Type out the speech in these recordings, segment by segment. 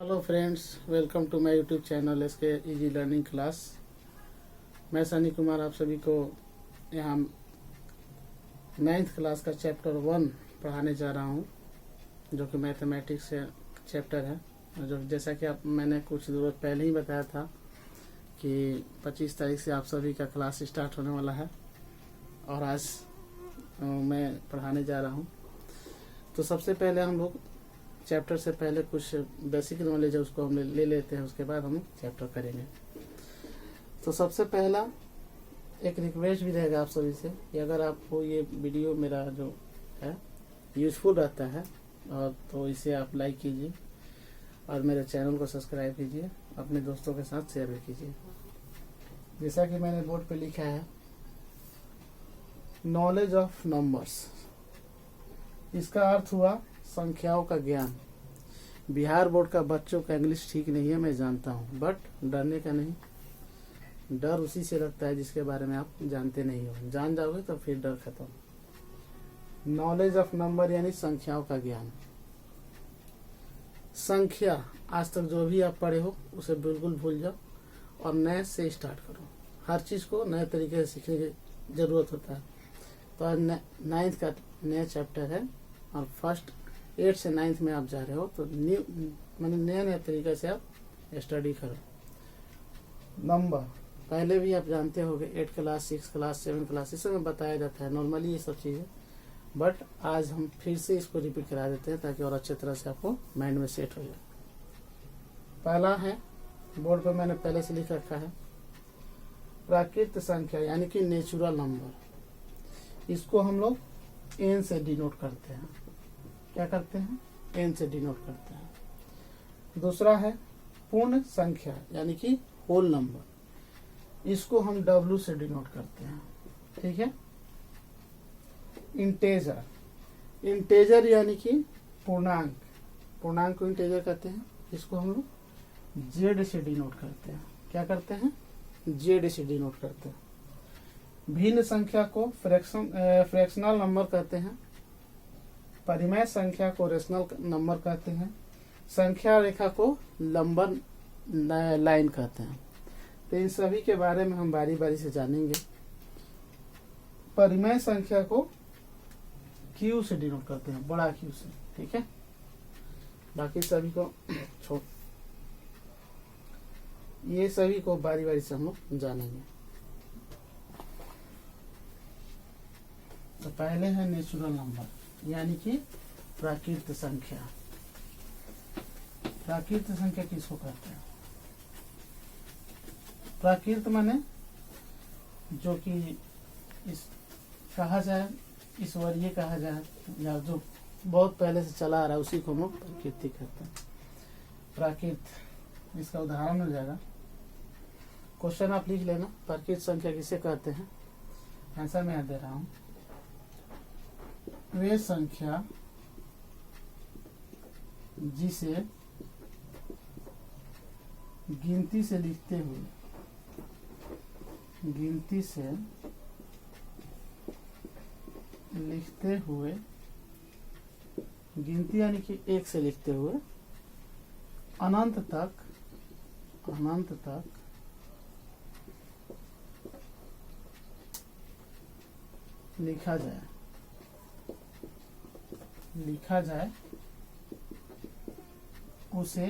Hello friends, welcome to my YouTube channel SK easy learning class. मैं सनी कुमार आप सभी को यहाँ 9th क्लास का चैप्टर 1 पढ़ाने जा रहा हूँ, जो कि मैथमेटिक्स से चैप्टर है। जो जैसा कि मैंने कुछ देर पहले ही बताया था कि 25 तारीख से आप सभी का क्लास स्टार्ट होने वाला है और आज मैं पढ़ाने जा रहा हूँ। तो सबसे पहले हम लोग चैप्टर से पहले कुछ बेसिक नॉलेज है उसको हम ले लेते हैं, उसके बाद हम चैप्टर करेंगे। तो सबसे पहला एक रिक्वेस्ट भी रहेगा आप सभी से कि अगर आपको ये वीडियो मेरा जो है यूजफुल रहता है और तो इसे आप लाइक कीजिए और मेरे चैनल को सब्सक्राइब कीजिए, अपने दोस्तों के साथ शेयर भी कीजिए। जैसा कि मैंने बोर्ड पे लिखा है, नॉलेज ऑफ नंबर्स, इसका अर्थ हुआ संख्याओं का ज्ञान। बिहार बोर्ड का बच्चों का इंग्लिश ठीक नहीं है, मैं जानता हूँ, बट डरने का नहीं। डर उसी से लगता है जिसके बारे में आप जानते नहीं हो। जान जाओगे तो फिर डर खत्म। नॉलेज ऑफ नंबर यानी संख्याओं का ज्ञान। संख्या आज तक जो भी आप पढ़े हो उसे बिल्कुल भूल जाओ और नए से स्टार्ट करो। हर चीज को नए तरीके से सीखने की जरूरत होता है। तो आज 9th का नया चैप्टर है और फर्स्ट 8 से 9th में आप जा रहे हो, तो न्यू मैंने नया तरीके से आप स्टडी करो। नंबर पहले भी आप जानते होंगे, 8 क्लास 6 क्लास 7 क्लास इस में बताया जाता है नॉर्मली ये सब चीज़ें, बट आज हम फिर से इसको रिपीट करा देते हैं ताकि और अच्छे तरह से आपको माइंड में सेट हो जाए। पहला है, बोर्ड पर मैंने पहले से लिख रखा है, प्राकृत संख्या यानी कि नेचुरल नंबर। इसको हम लोग एन से डिनोट करते हैं। क्या करते हैं? एन से डिनोट करते हैं। दूसरा है पूर्ण संख्या यानी कि होल नंबर। इसको हम डब्ल्यू से डिनोट करते हैं। ठीक है। इंटेजर, इंटेजर यानी कि पूर्णांक, पूर्णांक को इंटेजर कहते हैं। इसको हम लोग जेड से डिनोट करते हैं। क्या करते हैं? जेड से डिनोट करते हैं। भिन्न संख्या को फ्रैक्शनल नंबर कहते हैं। परिमेय संख्या को रेशनल नंबर कहते हैं। संख्या रेखा को लंबन लाइन कहते हैं। तो इन सभी के बारे में हम बारी बारी से जानेंगे। परिमेय संख्या को क्यू से डिनोट करते हैं, बड़ा क्यू से। ठीक है। बाकी सभी को छोड़, ये सभी को बारी बारी से हम लोग जानेंगे। तो पहले है नेचुरल नंबर यानी कि प्राकृत संख्या। प्राकृत संख्या किसको कहते हैं? प्राकृत माने जो कि इस कहा जाए, ईश्वरीय कहा जाए, या जो बहुत पहले से चला आ रहा है उसी को हम लोग प्रकृति कहते हैं। प्राकृत, इसका उदाहरण हो जाएगा। क्वेश्चन आप लिख लेना, प्राकृत संख्या किसे कहते हैं। आंसर मैं दे रहा हूं, वे संख्या जिसे गिनती से लिखते हुए, गिनती से लिखते हुए, गिनती यानी कि 1 से लिखते हुए अनंत तक, अनंत तक लिखा जाए, लिखा जाए, उसे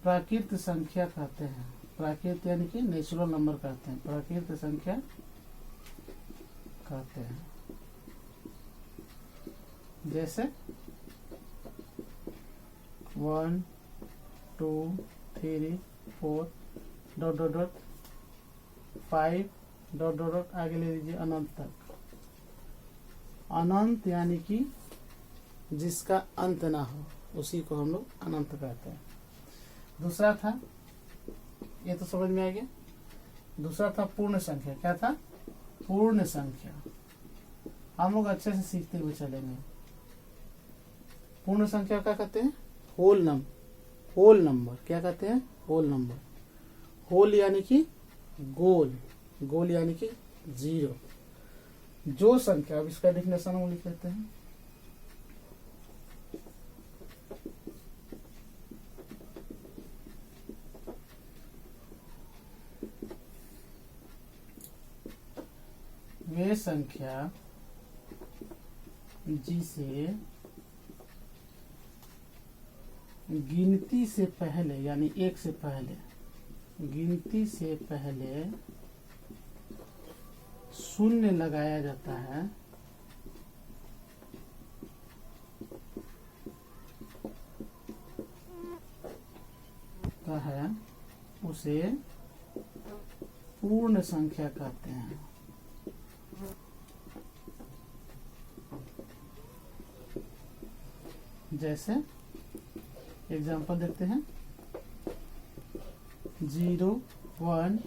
प्राकृत संख्या कहते हैं। प्राकृत यानी कि नेचुरल नंबर कहते हैं, प्राकृत संख्या कहते हैं। जैसे 1 2 3 4 dot dot dot 5 dot dot dot आगे ले लीजिए अनंत तक। अनंत यानी कि जिसका अंत ना हो, उसी को हम लोग अनंत कहते हैं। दूसरा था, ये तो समझ में आ गया। दूसरा था पूर्ण संख्या। क्या था? पूर्ण संख्या। हम लोग अच्छे से सीखते हुए चलेंगे। पूर्ण संख्या क्या कहते हैं? Whole number, whole number. क्या कहते हैं? Whole number. होल यानी कि गोल, गोल यानी कि 0। जो संख्या, अब इसका डेफिनेशन हम लिख लेते हैं। वे संख्या जिसे गिनती से पहले यानी 1 से पहले, गिनती से पहले शून्य लगाया जाता है, उसे पूर्ण संख्या कहते हैं। जैसे एग्जांपल देखते हैं, 0 1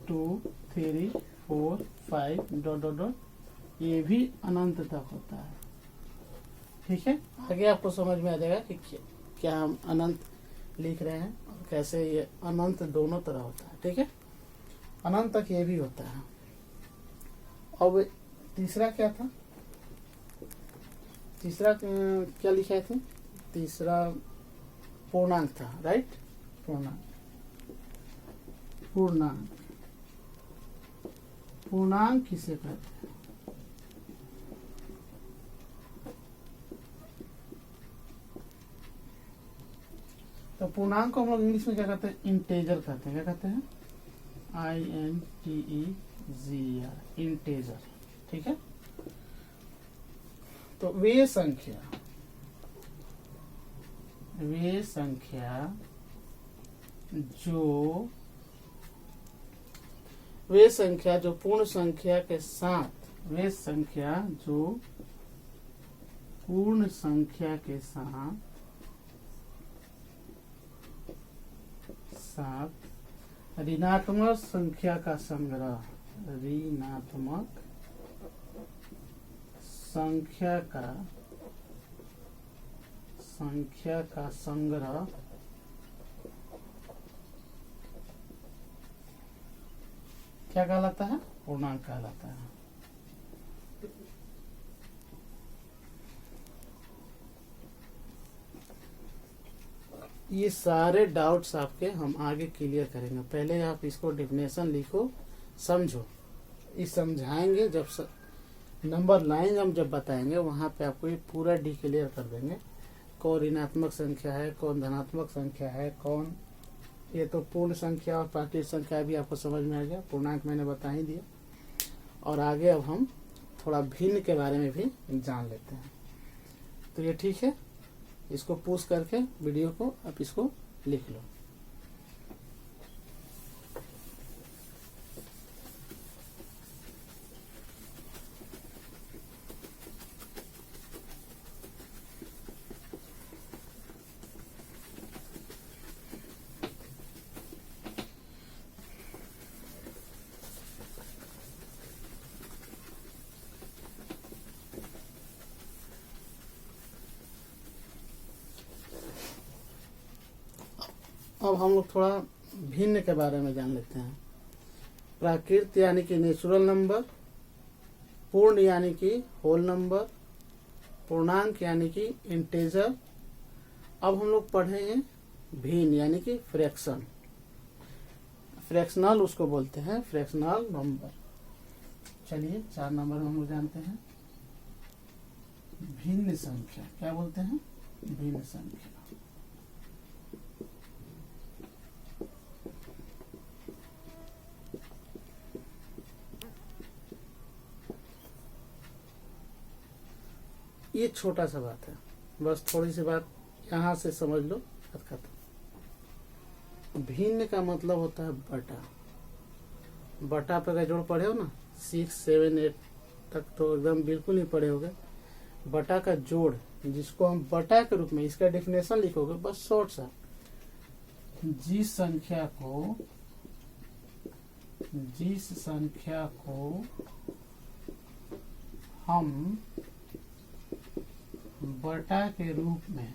2 3 4 5 डॉट डॉट डॉट, ये भी अनंत तक होता है। ठीक है, आगे आपको समझ में आ जाएगा कि क्या हम अनंत लिख रहे हैं और कैसे ये अनंत दोनों तरह होता है। ठीक है, अनंत तक ये भी होता है। अब तीसरा क्या था, तीसरा क्या लिखा थे, तीसरा पूर्णांक था, राइट। पूर्णांक, पूर्णांक, पूर्णांक किसे कहते हैं? तो पूर्णांक को हम लोग इंग्लिश में क्या कहते हैं? इंटेजर कहते हैं। क्या कहते हैं? INTEGER, integer. ठीक है, तो वे संख्या जो पूर्ण संख्या के साथ, वे संख्या जो पूर्ण संख्या के साथ ऋणात्मक संख्या का संग्रह, ऋणात्मक संख्या का संग्रह क्या कहलाता है? पूर्णांक कहलाता है। ये सारे डाउट्स आपके हम आगे क्लियर करेंगे। पहले आप इसको डेफिनेशन लिखो, समझो। इस समझाएंगे जब नंबर लाइन हम जब बताएंगे वहां पे आपको ये पूरा डिक्लेयर कर देंगे, कौन ऋणात्मक संख्या है, कौन धनात्मक संख्या है, कौन ये तो पूर्ण संख्या और प्राकृतिक संख्या भी आपको समझ में आ गया। पूर्णांक मैंने बता ही दिया। और आगे अब हम थोड़ा भिन्न के बारे में भी जान लेते हैं। तो ये ठीक है, इसको पुश करके वीडियो को आप इसको लिख लो। अब हम लोग थोड़ा भिन्न के बारे में जान लेते हैं। प्राकृत यानी कि नेचुरल नंबर, पूर्ण यानी कि होल नंबर, पूर्णांक यानी कि इंटेजर। अब हम लोग पढ़ेंगे भिन्न यानी कि फ्रैक्शन, फ्रैक्शनल उसको बोलते हैं, फ्रैक्शनल नंबर। चलिए 4 नंबर हम लोग जानते हैं। भिन्न संख्या क्या बोलते हैं? भिन्न संख्या। ये छोटा सा बात है, बस थोड़ी सी बात यहाँ से समझ लो, खत्म। भिन्न का मतलब होता है बटा। बटा पे का जोड़ पढ़े हो ना, 6, 7, 8 तक तो एकदम बिल्कुल नहीं पढ़े होगे। बटा का जोड़, जिसको हम बटा के रूप में, इसका डेफिनेशन लिखोगे बस शॉर्ट सा, जिस संख्या को हम बटा के रूप में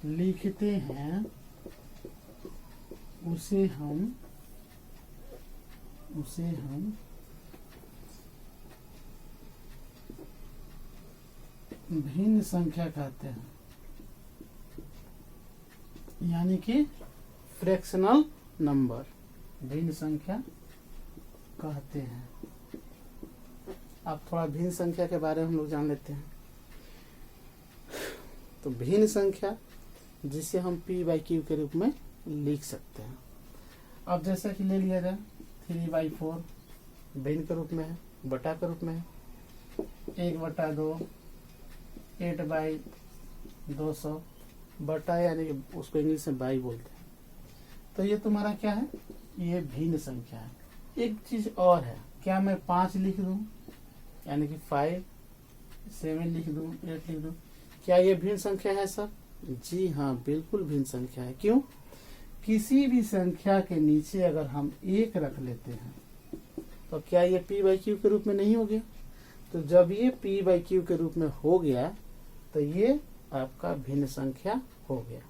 लिखते हैं उसे हम भिन्न संख्या कहते हैं, यानी कि फ्रैक्शनल नंबर भिन्न संख्या कहते हैं। अब थोड़ा भिन्न संख्या के बारे में हम लोग जान लेते हैं। तो भिन्न संख्या जिसे हम p/q के रूप में लिख सकते हैं। अब जैसे कि ले लिया जाए 3/4 भिन्न के रूप में है, बटा के रूप में है, 1/2 8/200 बटा, यानी कि उसको इंग्लिश में बाई बोलते हैं। तो ये तुम्हारा क्या है, ये भिन्न संख्या है। एक चीज और है, क्या मैं 5 लिख दूं, यानी कि 5, 7 लिख दूं, 8 लिख दूं, क्या ये भिन्न संख्या है सर? जी हाँ, बिल्कुल भिन्न संख्या है। क्यों? किसी भी संख्या के नीचे अगर हम 1 रख लेते हैं तो क्या ये p/q के रूप में नहीं हो गया? तो जब ये p/q के रूप में हो गया तो ये आपका भिन्न संख्या हो गया।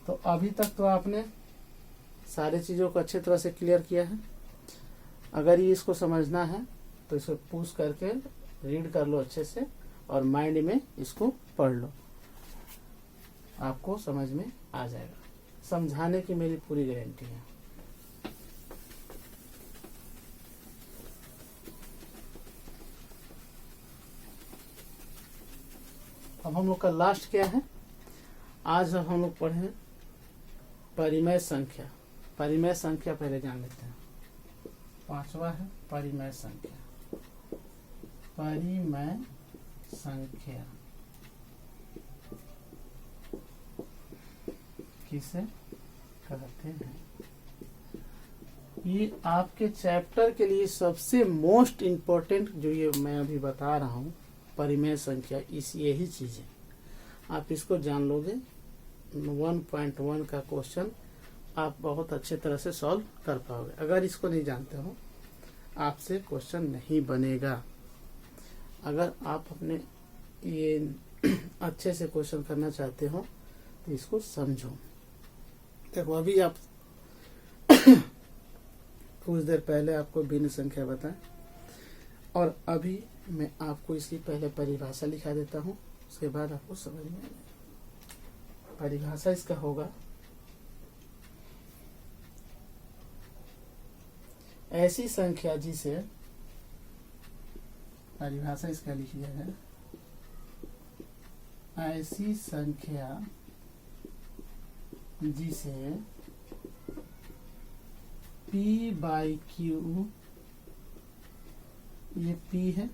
तो अभी तक तो आपने सारी चीजों को अच्छी तरह से क्लियर किया है। अगर ये इसको समझना है तो इसको पुश करके रीड कर लो अच्छे से और माइंड में इसको पढ़ लो, आपको समझ में आ जाएगा। समझाने की मेरी पूरी गारंटी है। अब हम लोग का लास्ट क्या है, आज हम लोग पढ़े परिमेय संख्या। परिमेय संख्या पहले जान लेते हैं। 5वां है परिमेय संख्या। परिमेय संख्या किसे कहते हैं? ये आपके चैप्टर के लिए सबसे मोस्ट इम्पोर्टेंट जो ये मैं अभी बता रहा हूँ, परिमेय संख्या, इस यही चीज है। आप इसको जान लोगे 1.1 का क्वेश्चन आप बहुत अच्छे तरह से सॉल्व कर पाओगे। अगर इसको नहीं जानते हो आपसे क्वेश्चन नहीं बनेगा। अगर आप अपने ये अच्छे से क्वेश्चन करना चाहते हो तो इसको समझो। देखो अभी आप कुछ देर पहले आपको भिन्न संख्या बताएं और अभी मैं आपको इसकी पहले परिभाषा लिखा देता हूँ, उसके बाद आपको समझ में आएगा। परिभाषा इसका होगा, ऐसी संख्या जिसे, परिभाषा इसका लिख दिया है, ऐसी संख्या जिसे p/q, ये p है,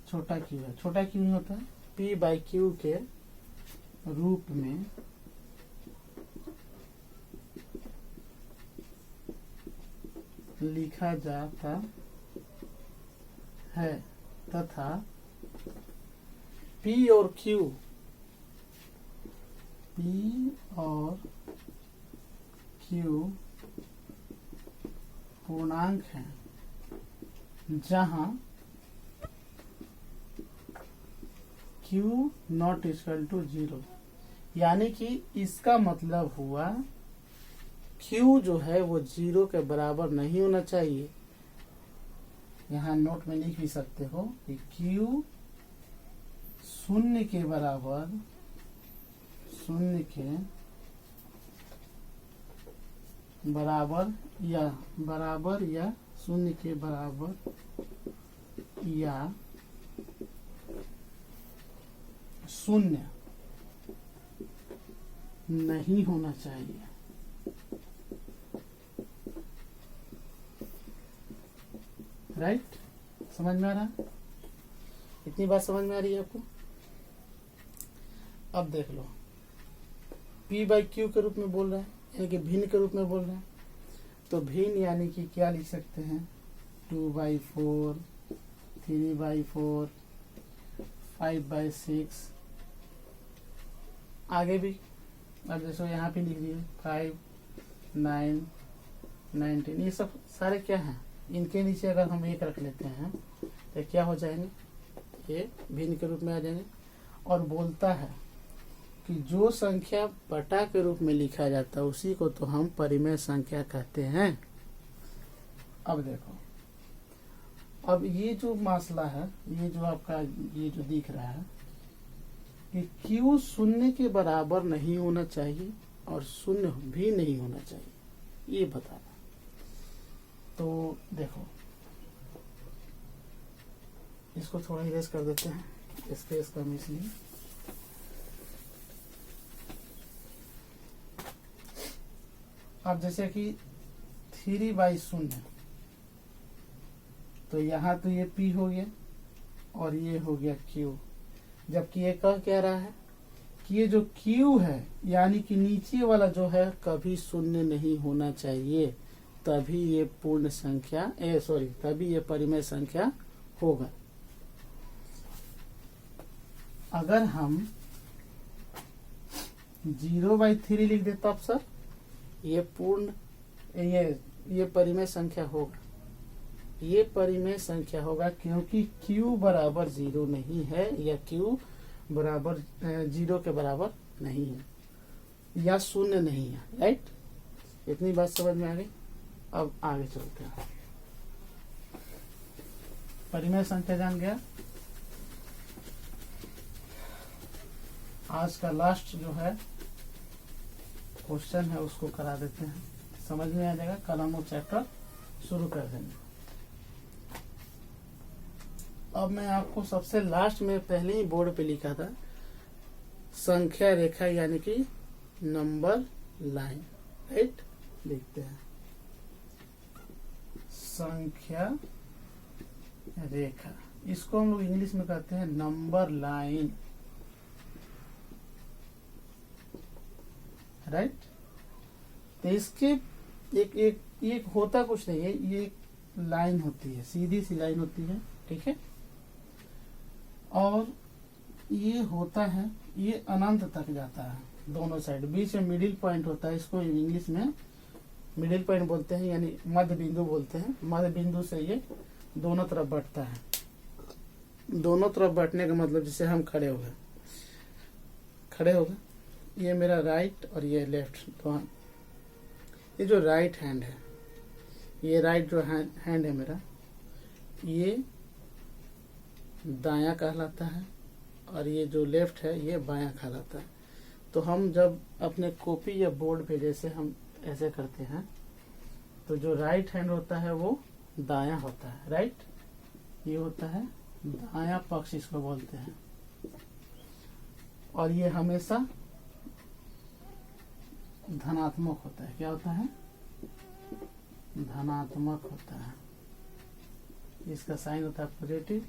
छोटा q है, छोटा q नहीं होता है, p/q के रूप में लिखा जाता है तथा p और q, p और q पूर्णांक हैं, जहां q नॉट इक्वल टू 0। यानी कि इसका मतलब हुआ q जो है वो 0 के बराबर नहीं होना चाहिए। यहाँ नोट में लिख भी सकते हो कि q 0 के बराबर, 0 के बराबर या 0 के बराबर या 0 नहीं होना चाहिए। राइट? समझ में आ रहा है? इतनी बात समझ में आ रही है आपको? अब देख लो, p/q के रूप में बोल रहा है, यानी कि भिन्न के रूप में बोल रहे हैं। तो भिन्न यानी कि क्या लिख सकते हैं, 2/4, 3/4, 5/6, आगे भी। अब जैसे यहाँ पे लिख दिए 5, 9, 19, ये सब सारे क्या हैं, इनके नीचे अगर हम 1 रख लेते हैं तो क्या हो जाएंगे, ये भिन्न के रूप में आ जाएंगे। और बोलता है कि जो संख्या बटा के रूप में लिखा जाता है उसी को तो हम परिमेय संख्या कहते हैं। अब देखो, अब ये जो मसला है, ये जो आपका ये जो दिख रहा है कि q 0 के बराबर नहीं होना चाहिए, और शून्य भी नहीं होना चाहिए, ये बताना। तो देखो इसको थोड़ा इरेज कर देते हैं, स्पेस कम इसलिए। अब जैसे कि 3/0, तो यहाँ तो ये P हो गया और ये हो गया Q, जबकि ये कह क्या रहा है कि ये जो Q है यानी कि नीचे वाला जो है कभी शून्य नहीं होना चाहिए, तभी ये पूर्ण संख्या तभी ये परिमेय संख्या होगा। अगर हम 0/3 लिख दे तब सर ये पूर्ण ये परिमेय संख्या होगा, ये परिमेय संख्या होगा, क्योंकि Q बराबर 0 नहीं है या Q बराबर 0 के बराबर नहीं है या शून्य नहीं है। राइट, इतनी बात समझ में आ गई। अब आगे चलते हैं। परिमेय संख्या जान गया। आज का लास्ट जो है क्वेश्चन है उसको करा देते हैं, समझ में आ जाएगा। कल हम वो चैप्टर शुरू कर देंगे। अब मैं आपको सबसे लास्ट में पहले ही बोर्ड पे लिखा था संख्या रेखा यानी कि नंबर लाइन। राइट, देखते हैं संख्या रेखा, इसको हम लोग इंग्लिश में कहते हैं नंबर लाइन। राइट, तो इसके एक होता कुछ नहीं है, ये एक लाइन होती है, सीधी सी लाइन होती है। ठीक है, और ये होता है, ये अनंत तक जाता है दोनों साइड, बीच में मिडिल पॉइंट होता है, इसको इंग्लिश में मिडिल पॉइंट बोलते हैं यानी मध्य बिंदु बोलते हैं। मध्य बिंदु से ये दोनों तरफ बढ़ता है। दोनों तरफ बढ़ने का मतलब जैसे हम खड़े हो गए, ये मेरा राइट और ये लेफ्ट, तो ये जो राइट हैंड है, ये राइट जो हैंड है मेरा, ये दायां कहलाता है और ये जो लेफ्ट है ये बायां कहलाता है। तो हम जब अपने कॉपी या बोर्ड पे जैसे हम ऐसे करते हैं तो जो राइट हैंड होता है वो दायां होता है। राइट, ये होता है दायां पक्ष, इसको बोलते हैं। और ये हमेशा धनात्मक होता है। क्या होता है? धनात्मक होता है। इसका साइन होता है पॉजिटिव,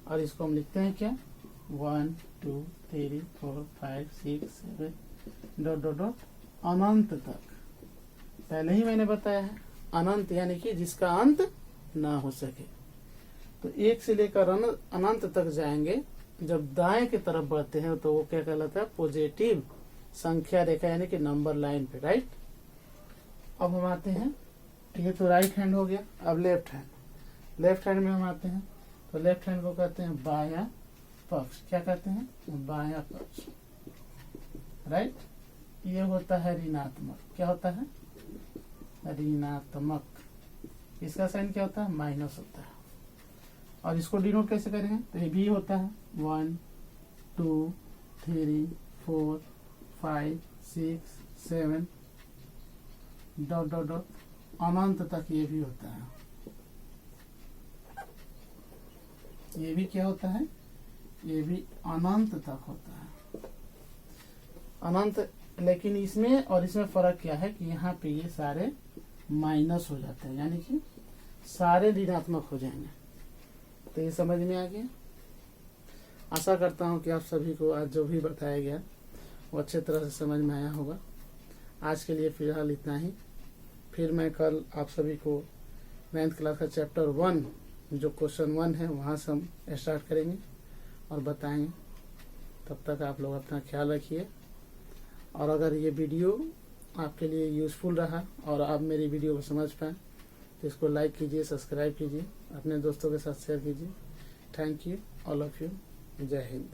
और इसको हम लिखते हैं क्या? 1 2 3 4 5 6 7 डॉट डॉट डॉट अनंत तक। पहले ही मैंने बताया है अनंत यानी कि जिसका अंत ना हो सके। तो 1 से लेकर अनंत तक जाएंगे। जब दाएं की तरफ बढ़ते हैं तो वो क्या कहलाता है? पॉजिटिव संख्या रेखा यानी कि नंबर लाइन पे। राइट, अब हम आते हैं, ये तो राइट हैंड हो गया। अब लेफ्ट हैंड में हम आते हैं तो लेफ्ट हैंड को कहते हैं बायां पक्ष। क्या कहते हैं? बायां पक्ष। राइट, ये होता है ऋणात्मक। क्या होता है? ऋणात्मक। इसका साइन क्या होता है? माइनस होता है। और इसको डिनोट कैसे करेंगे? तो ये भी होता है 1 2 3 4 5 6 7 डॉट डॉट डॉट अनंत तक ये भी होता है। ये भी क्या होता है? ये भी अनंत तक होता है। अनंत, लेकिन इसमें और इसमें फर्क क्या है कि यहाँ पे ये सारे माइनस हो जाते हैं, यानी कि सारे ऋणात्मक हो जाएंगे। तो ये समझ में आ गया। आशा करता हूँ कि आप सभी को आज जो भी बताया गया वो अच्छे तरह से समझ में आया होगा। आज के लिए फिलहाल इतना ही। फिर मैं कल आप सभी को 9th क्लास का चैप्टर 1 जो क्वेश्चन 1 है वहाँ से हम स्टार्ट करेंगे और बताएंगे। तब तक आप लोग अपना ख्याल रखिए। और अगर ये वीडियो आपके लिए यूज़फुल रहा और आप मेरी वीडियो को समझ पाएँ तो इसको लाइक कीजिए, सब्सक्राइब कीजिए, अपने दोस्तों के साथ शेयर कीजिए। Thank you all of you. जय हिंद।